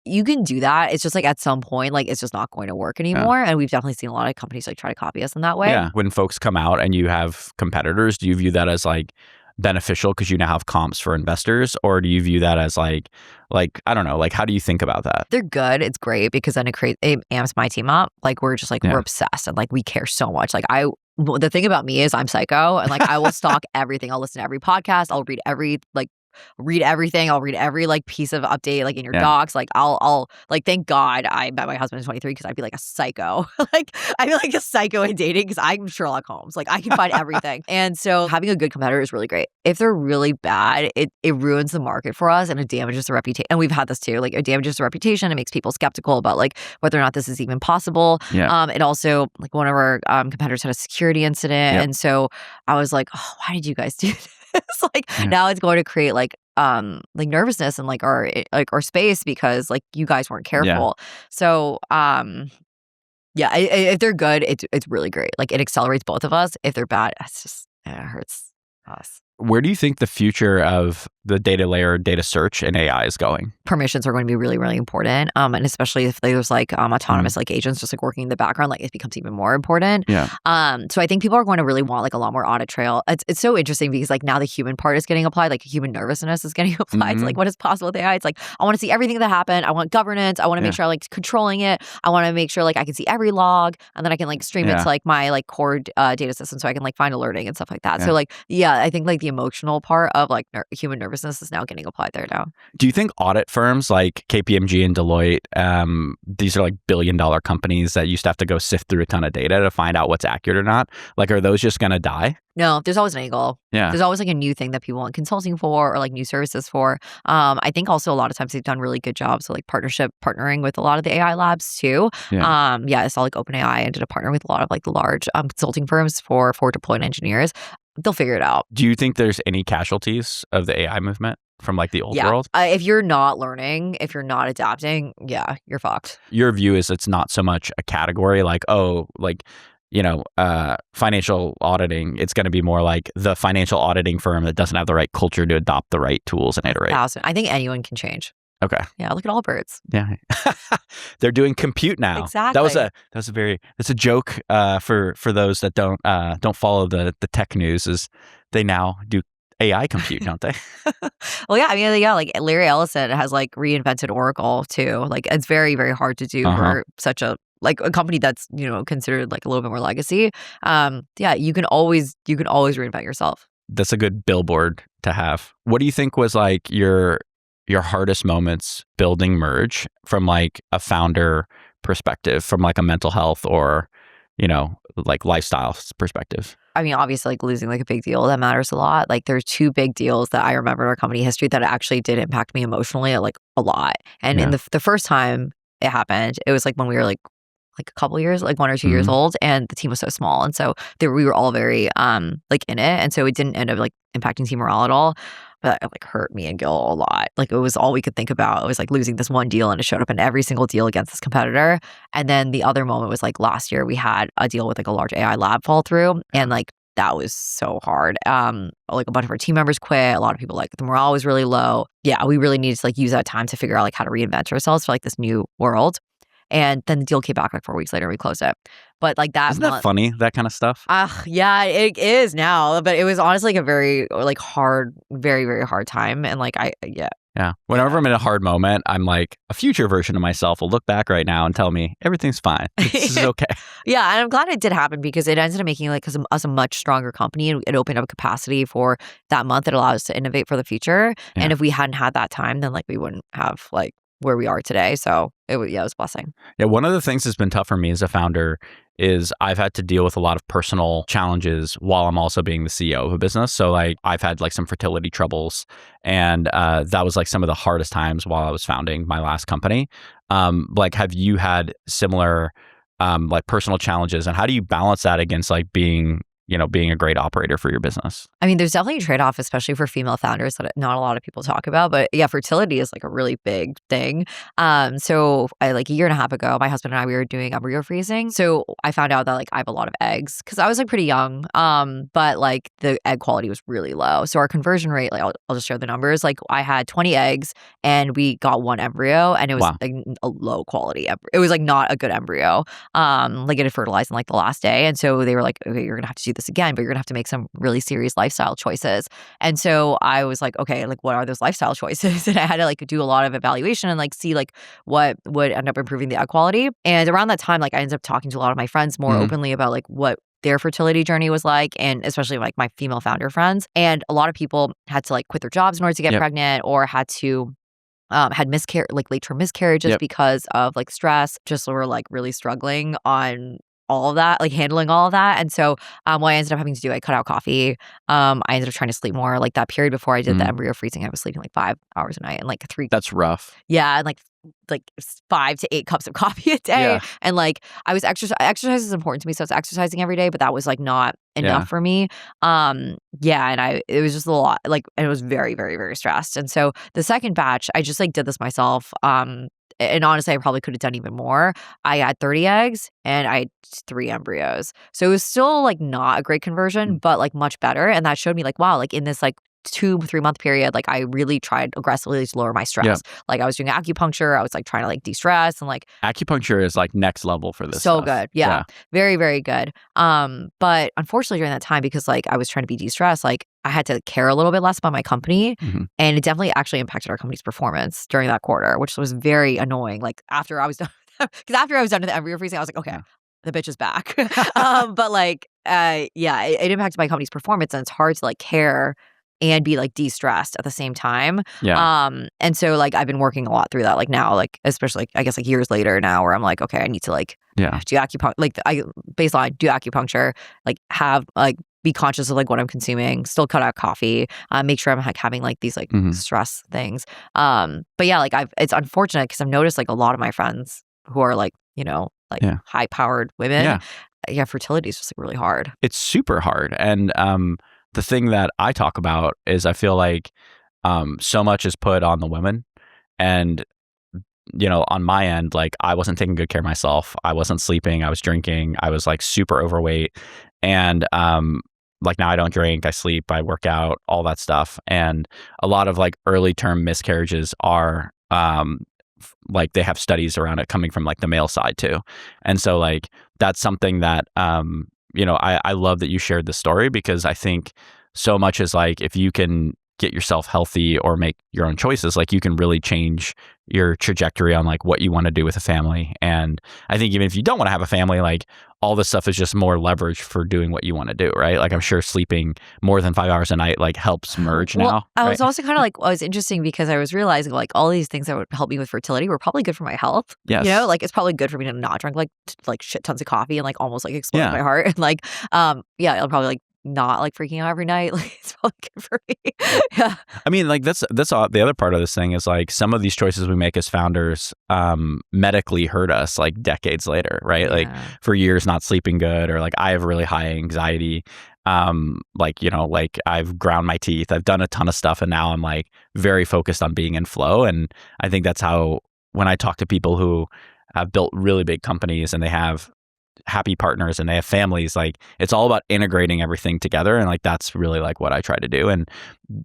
you can do that. It's just like at some point, like it's just not going to work anymore. And we've definitely seen a lot of companies like try to copy us in that way. Yeah. When folks come out and you have competitors, do you view that as like beneficial because you now have comps for investors, or do you view that as like I don't know, like how do you think about that? They're good. It's great because then it amps my team up. Like we're just like we're obsessed and like we care so much. Like the thing about me is I'm psycho and like I will stalk everything. I'll listen to every podcast. I'll read everything. I'll read every like piece of update like in your docs. Like I'll like thank God I met my husband in 23 because I'd be like a psycho. Like I'd be like a psycho in dating because I'm Sherlock Holmes. Like I can find everything. And so having a good competitor is really great. If they're really bad, it ruins the market for us and it damages the reputation. And we've had this too. Like it damages the reputation. It makes people skeptical about like whether or not this is even possible. It also like one of our competitors had a security incident. And so I was like, oh, why did you guys do this? Now it's going to create like nervousness in like our space because like you guys weren't careful. So if they're good, it's really great. Like it accelerates both of us. If they're bad, it's just it hurts us. Where do you think the future of the data layer, data search, and AI is going? Permissions are going to be really, really important. And especially if there's like autonomous like agents just like working in the background, like it becomes even more important. So I think people are going to really want like a lot more audit trail. It's so interesting because like now the human part is getting applied, like human nervousness is getting applied. So like what is possible with AI? It's like I want to see everything that happened. I want governance. I want to make sure I'm like controlling it. I want to make sure like I can see every log and then I can like stream it to like my like core data system so I can like find alerting and stuff like that. So like I think like the emotional part of like human nervousness is now getting applied there now. Do you think audit firms like KPMG and Deloitte, these are like billion-dollar companies that used to have to go sift through a ton of data to find out what's accurate or not? Like, are those just going to die? No, there's always an angle. Yeah. There's always like a new thing that people want consulting for or like new services for. I think also a lot of times they've done really good jobs of like partnering with a lot of the AI labs too. Yeah. I saw like OpenAI ended up partnering with a lot of like the large consulting firms for deployed engineers. They'll figure it out. Do you think there's any casualties of the AI movement from like the old world? If you're not learning, if you're not adapting, you're fucked. Your view is it's not so much a category like, financial auditing. It's going to be more like the financial auditing firm that doesn't have the right culture to adopt the right tools and iterate. I think anyone can change. Okay. Yeah, look at Allbirds. Yeah. They're doing compute now. Exactly. That's a joke for those that don't follow the tech news, is they now do AI compute, don't they? Well, yeah. I mean, like Larry Ellison has like reinvented Oracle too. Like it's very, very hard to do for such a company that's, considered like a little bit more legacy. You can always reinvent yourself. That's a good billboard to have. What do you think was like your hardest moments building Merge from like a founder perspective, from like a mental health or, like lifestyle perspective? I mean, obviously, like losing like a big deal that matters a lot. Like there's 2 big deals that I remember in our company history that actually did impact me emotionally like a lot. And in the first time it happened, it was like when we were like a couple years, like 1 or 2 years old, and the team was so small, and so we were all very like in it, and so it didn't end up like impacting team morale at all. But it like hurt me and Gil a lot. Like it was all we could think about. It was like losing this one deal, and it showed up in every single deal against this competitor. And then the other moment was like last year we had a deal with like a large AI lab fall through, and like that was so hard. Like a bunch of our team members quit. A lot of people, like the morale was really low. Yeah, we really needed to like use that time to figure out like how to reinvent ourselves for like this new world. And then the deal came back like 4 weeks later. We closed it. But like that Isn't that funny, that kind of stuff? Yeah, it is now. But it was honestly like a very like hard, very, very hard time. And like Yeah. Whenever I'm in a hard moment, I'm like, a future version of myself will look back right now and tell me everything's fine. This is okay. Yeah. And I'm glad it did happen because it ended up making like us a much stronger company, and it opened up capacity for that month that allowed us to innovate for the future. Yeah. And if we hadn't had that time, then like we wouldn't have like where we are today. So it was a blessing. Yeah. One of the things that's been tough for me as a founder is I've had to deal with a lot of personal challenges while I'm also being the CEO of a business. So like I've had like some fertility troubles, and that was like some of the hardest times while I was founding my last company. Like, have you had similar like personal challenges, and how do you balance that against like being a great operator for your business? I mean, there's definitely a trade-off, especially for female founders, that not a lot of people talk about. But yeah, fertility is like a really big thing. So like a year and a half ago, my husband and I, we were doing embryo freezing. So I found out that like I have a lot of eggs because I was like pretty young. But like the egg quality was really low. So our conversion rate, like I'll just share the numbers. Like I had 20 eggs and we got 1 embryo, and it was like a low quality. It was like not a good embryo. Like it had fertilized in like the last day. And so they were like, okay, you're gonna have to do this again, but you're gonna have to make some really serious lifestyle choices. And so I was like, okay, like what are those lifestyle choices? And I had to like do a lot of evaluation and like see like what would end up improving the egg quality. And around that time, like I ended up talking to a lot of my friends more openly about like what their fertility journey was like, and especially like my female founder friends. And a lot of people had to like quit their jobs in order to get pregnant, or had to had late-term miscarriages because of like stress, just were like really struggling on all of that, like handling all of that. And so what I ended up having to do, I cut out coffee. I ended up trying to sleep more. Like that period before I did the embryo freezing, I was sleeping like 5 hours a night and like 3. That's rough. Yeah. And like 5 to 8 cups of coffee a day. Yeah. And like I was exercise is important to me. So I was exercising every day, but that was like not enough for me. And it was just a lot, like, and it was very, very, very stressed. And so the second batch, I just like did this myself. And honestly, I probably could have done even more. I had 30 eggs and I had 3 embryos. So it was still like not a great conversion, but like much better. And that showed me like, wow, like in this like 2-3 month period, like I really tried aggressively to lower my stress. Yeah. Like I was doing acupuncture. I was like trying to like de-stress, and like acupuncture is like next level for this. So stuff. Good. Yeah. Very, very good. But unfortunately during that time, because like I was trying to be de-stressed, like I had to care a little bit less about my company. And it definitely actually impacted our company's performance during that quarter, which was very annoying. Like after I was done, because after I was done with the embryo freezing, I was like, okay, the bitch is back. But like, it impacted my company's performance, and it's hard to like care and be like de-stressed at the same time. Yeah. And so like I've been working a lot through that, like now, like especially like, I guess like years later now, where I'm like, okay, I need to like do acupuncture, like I baseline do acupuncture, like have like be conscious of like what I'm consuming, still cut out coffee, make sure I'm like having like these like stress things. But yeah, like it's unfortunate because I've noticed like a lot of my friends who are like, you know, like high powered women, fertility is just like really hard. It's super hard. And the thing that I talk about is I feel like so much is put on the women, and you know, on my end, like I wasn't taking good care of myself. I wasn't sleeping. I was drinking. I was like super overweight. And like now I don't drink, I sleep, I work out, all that stuff. And a lot of like early term miscarriages are like they have studies around it coming from like the male side too. And so like that's something that you know, I love that you shared this story, because I think so much is like if you can get yourself healthy or make your own choices, like you can really change your trajectory on like what you want to do with a family. And I think even if you don't want to have a family, like all this stuff is just more leverage for doing what you want to do, right? Like I'm sure sleeping more than 5 hours a night like helps merge now. I was also kind of like, well, it's interesting because I was realizing like all these things that would help me with fertility were probably good for my health. Yes. You know, like it's probably good for me to not drink like shit tons of coffee and like almost like explode my heart. And like, I'll probably like not like freaking out every night. Like it's probably good for me. Yeah. I mean, like that's all, the other part of this thing is like some of these choices we make as founders medically hurt us like decades later, right? Yeah. Like for years not sleeping good, or like I have really high anxiety. Like, you know, like I've ground my teeth, I've done a ton of stuff, and now I'm like very focused on being in flow. And I think that's how, when I talk to people who have built really big companies and they have happy partners and they have families, like it's all about integrating everything together. And like that's really like what I try to do. And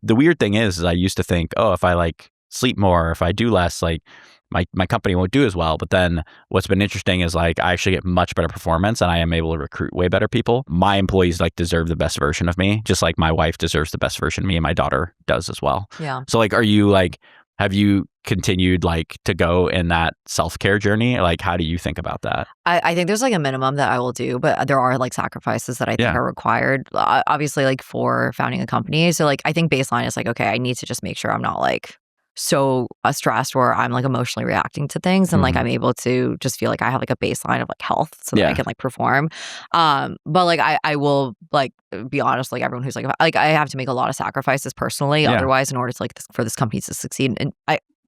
the weird thing is I used to think, oh, if I like sleep more, if I do less, like my company won't do as well. But then what's been interesting is like I actually get much better performance, and I am able to recruit way better people. My employees like deserve the best version of me, just like my wife deserves the best version of me, and my daughter does as well. Yeah. So like, are you like, have you continued like to go in that self-care journey? Like, how do you think about that? I think there's like a minimum that I will do, but there are like sacrifices that I think are required, obviously like for founding a company. So like, I think baseline is like, okay, I need to just make sure I'm not like so stressed where I'm like emotionally reacting to things, and like I'm able to just feel like I have like a baseline of like health so that I can like perform. But like I will like be honest, like everyone who's like I have to make a lot of sacrifices personally otherwise in order to like for this company to succeed. And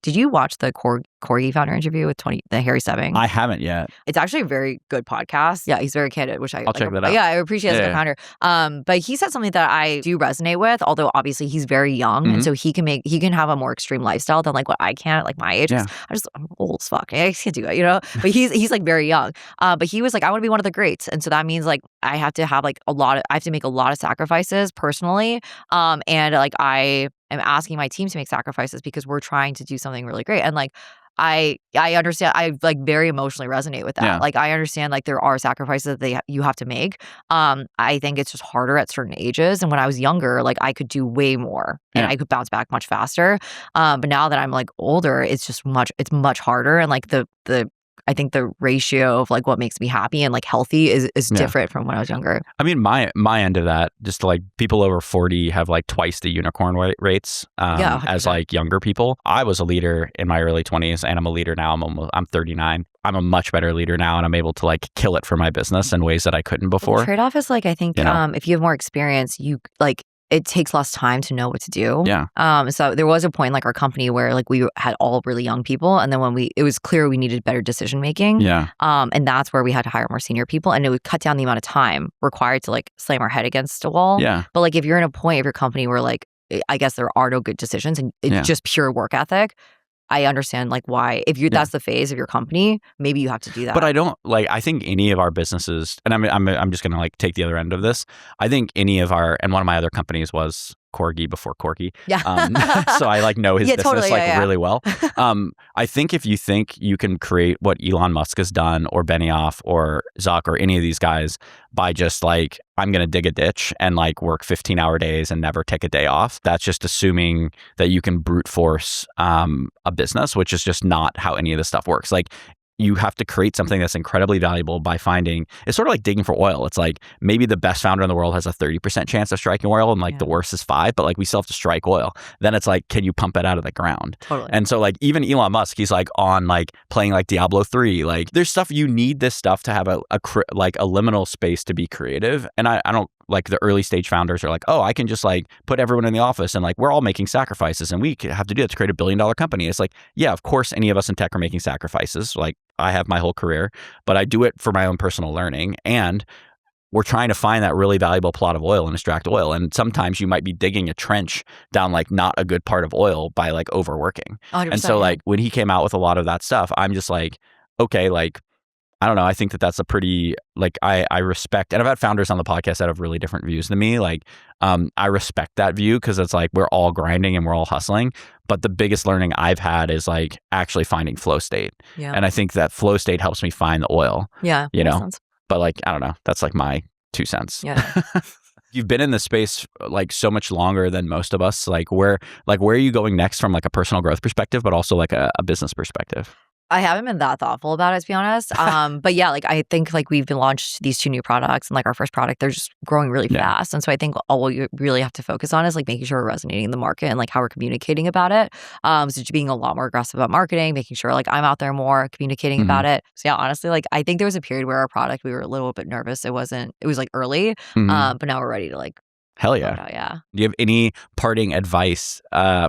did you watch the Corgi founder interview with the Harry Stebbing? I haven't yet. It's actually a very good podcast. Yeah, he's very candid, which I'll check that out. Yeah, I appreciate as a founder. But he said something that I do resonate with, although obviously he's very young, and so he can have a more extreme lifestyle than like what I can at like my age. Yeah. I'm old as fuck. I can't do it, you know? But he's like very young. But he was like, I want to be one of the greats. And so that means like I have to have like I have to make a lot of sacrifices personally. And like I'm asking my team to make sacrifices because we're trying to do something really great. And like I understand. I like very emotionally resonate with that. Yeah. Like I understand like there are sacrifices that you have to make. I think it's just harder at certain ages. And when I was younger, like I could do way more and I could bounce back much faster. But now that I'm like older, it's just much harder. And like I think the ratio of like what makes me happy and like healthy is different from when I was younger. I mean, my end of that, just like people over 40 have like twice the unicorn rates as like younger people. I was a leader in my early 20s, and I'm a leader now. I'm 39. I'm a much better leader now, and I'm able to like kill it for my business in ways that I couldn't before. The trade-off is like, I think if you have more experience, you like it takes less time to know what to do. Yeah. So there was a point like our company where like we had all really young people, and then when it was clear we needed better decision making. Yeah. And that's where we had to hire more senior people, and it would cut down the amount of time required to like slam our head against a wall. Yeah. But like if you're in a point of your company where like I guess there are no good decisions and it's just pure work ethic, I understand like why if that's the phase of your company, maybe you have to do that. But I don't like. I think any of our businesses, and I'm just gonna like take the other end of this. I think any of our, and one of my other companies was Corgi before Corky. Yeah. So I like know his business totally, really well. I think if you think you can create what Elon Musk has done, or Benioff or Zuck or any of these guys by just like, I'm going to dig a ditch and like work 15-hour days and never take a day off, that's just assuming that you can brute force a business, which is just not how any of this stuff works. Like you have to create something that's incredibly valuable by finding, it's sort of like digging for oil. It's like maybe the best founder in the world has a 30% chance of striking oil and like the worst is 5, but like we still have to strike oil. Then it's like, can you pump it out of the ground? Totally. And so like even Elon Musk, he's like on like playing like Diablo 3. Like there's stuff, you need this stuff to have a liminal space to be creative. And I don't, like the early stage founders are like, oh, I can just like put everyone in the office and like we're all making sacrifices and we have to do that to create a $1 billion company. It's like, yeah, of course any of us in tech are making sacrifices. Like I have my whole career, but I do it for my own personal learning. And we're trying to find that really valuable plot of oil and extract oil. And sometimes you might be digging a trench down like not a good part of oil by like overworking. And so like when he came out with a lot of that stuff, I'm just like, okay, like, I don't know. I think that that's a pretty, like, I respect, and I've had founders on the podcast that have really different views than me. Like, I respect that view because it's like, we're all grinding and we're all hustling. But the biggest learning I've had is like actually finding flow state. Yeah. And I think that flow state helps me find the oil. Yeah. You know, but like, I don't know. That's like my 2 cents. Yeah. You've been in this space like so much longer than most of us. Like where are you going next from like a personal growth perspective, but also like a business perspective? I haven't been that thoughtful about it, to be honest. But yeah, like I think like we've launched these 2 new products, and like our first product, they're just growing really fast. And so I think all you really have to focus on is like making sure we're resonating in the market and like how we're communicating about it. So just being a lot more aggressive about marketing, making sure like I'm out there more communicating about it. So yeah, honestly, like I think there was a period where our product, we were a little bit nervous. It was like early, but now we're ready to like. Hell yeah. Yeah. Do you have any parting advice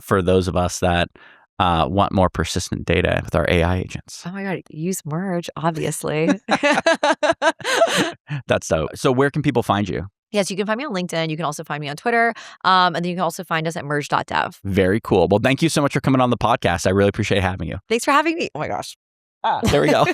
for those of us that want more persistent data with our AI agents? Oh my God, use Merge, obviously. That's dope. So where can people find you? Yes, you can find me on LinkedIn. You can also find me on Twitter. And then you can also find us at merge.dev. Very cool. Well, thank you so much for coming on the podcast. I really appreciate having you. Thanks for having me. Oh my gosh. There we go.